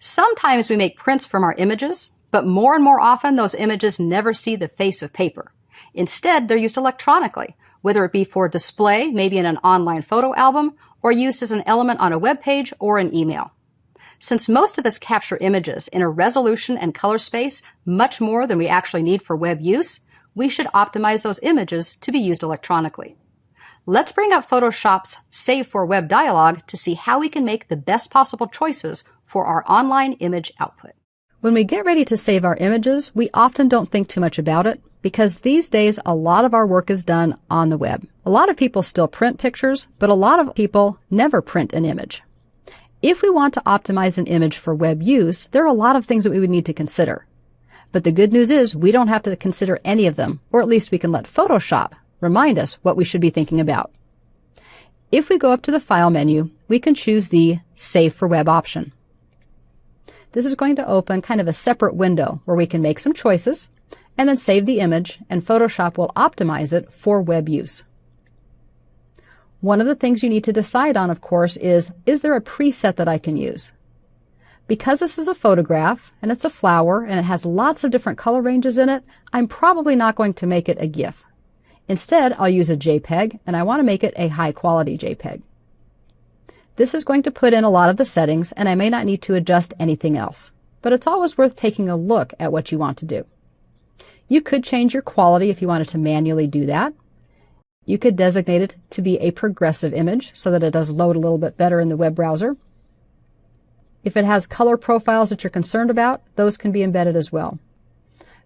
Sometimes we make prints from our images, but more and more often those images never see the face of paper. Instead, they're used electronically, whether it be for display, maybe in an online photo album, or used as an element on a web page or an email. Since most of us capture images in a resolution and color space much more than we actually need for web use, we should optimize those images to be used electronically. Let's bring up Photoshop's Save for Web dialog to see how we can make the best possible choices for our online image output. When we get ready to save our images, we often don't think too much about it because these days a lot of our work is done on the web. A lot of people still print pictures, but a lot of people never print an image. If we want to optimize an image for web use, there are a lot of things that we would need to consider. But the good news is we don't have to consider any of them, or at least we can let Photoshop remind us what we should be thinking about. If we go up to the File menu, we can choose the Save for Web option. This is going to open kind of a separate window where we can make some choices and then save the image, and Photoshop will optimize it for web use. One of the things you need to decide on, of course, is there a preset that I can use? Because this is a photograph and it's a flower and it has lots of different color ranges in it, I'm probably not going to make it a GIF. Instead, I'll use a JPEG, and I want to make it a high-quality JPEG. This is going to put in a lot of the settings, and I may not need to adjust anything else. But it's always worth taking a look at what you want to do. You could change your quality if you wanted to manually do that. You could designate it to be a progressive image so that it does load a little bit better in the web browser. If it has color profiles that you're concerned about, those can be embedded as well.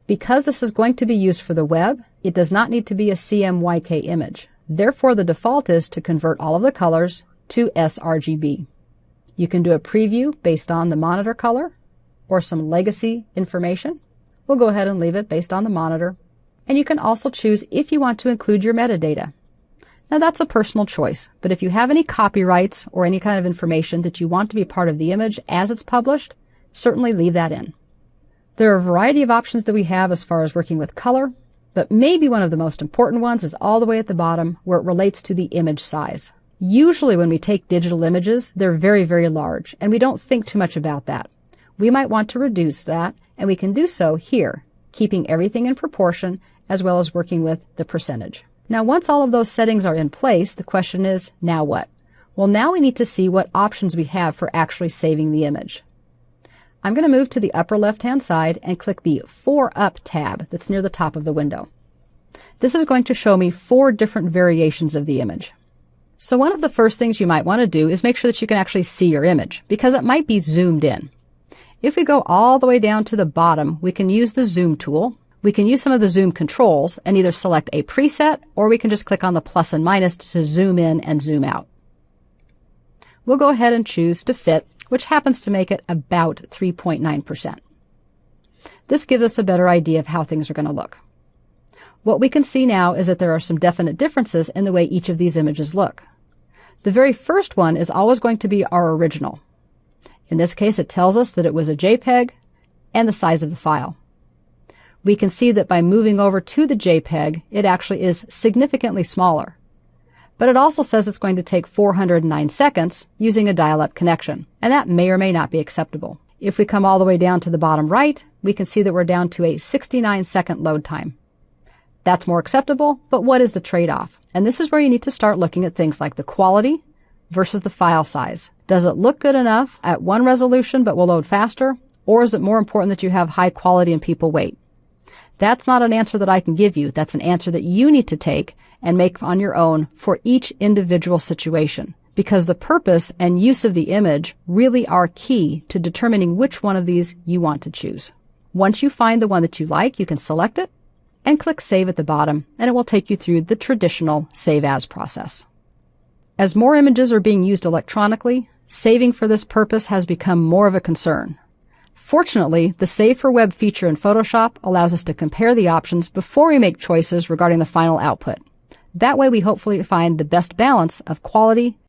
Because this is going to be used for the web, it does not need to be a CMYK image. Therefore, the default is to convert all of the colors to sRGB. You can do a preview based on the monitor color or some legacy information. We'll go ahead and leave it based on the monitor. And you can also choose if you want to include your metadata. Now that's a personal choice, but if you have any copyrights or any kind of information that you want to be part of the image as it's published, certainly leave that in. There are a variety of options that we have as far as working with color, but maybe one of the most important ones is all the way at the bottom where it relates to the image size. Usually when we take digital images, they're very, very large, and we don't think too much about that. We might want to reduce that, and we can do so here, keeping everything in proportion as well as working with the percentage. Now, once all of those settings are in place, the question is, now what? Well, now we need to see what options we have for actually saving the image. I'm going to move to the upper left-hand side and click the 4 Up tab that's near the top of the window. This is going to show me 4 different variations of the image. So one of the first things you might want to do is make sure that you can actually see your image, because it might be zoomed in. If we go all the way down to the bottom, we can use the zoom tool. We can use some of the zoom controls and either select a preset, or we can just click on the plus and minus to zoom in and zoom out. We'll go ahead and choose to fit, which happens to make it about 3.9%. This gives us a better idea of how things are going to look. What we can see now is that there are some definite differences in the way each of these images look. The very first one is always going to be our original. In this case, it tells us that it was a JPEG and the size of the file. We can see that by moving over to the JPEG, it actually is significantly smaller. But it also says it's going to take 409 seconds using a dial-up connection, and that may or may not be acceptable. If we come all the way down to the bottom right, we can see that we're down to a 69-second load time. That's more acceptable, but what is the trade-off? And this is where you need to start looking at things like the quality versus the file size. Does it look good enough at one resolution but will load faster? Or is it more important that you have high quality and people wait? That's not an answer that I can give you. That's an answer that you need to take and make on your own for each individual situation, because the purpose and use of the image really are key to determining which one of these you want to choose. Once you find the one that you like, you can select it and click Save at the bottom, and it will take you through the traditional Save As process. As more images are being used electronically, saving for this purpose has become more of a concern. Fortunately, the Save for Web feature in Photoshop allows us to compare the options before we make choices regarding the final output. That way we hopefully find the best balance of quality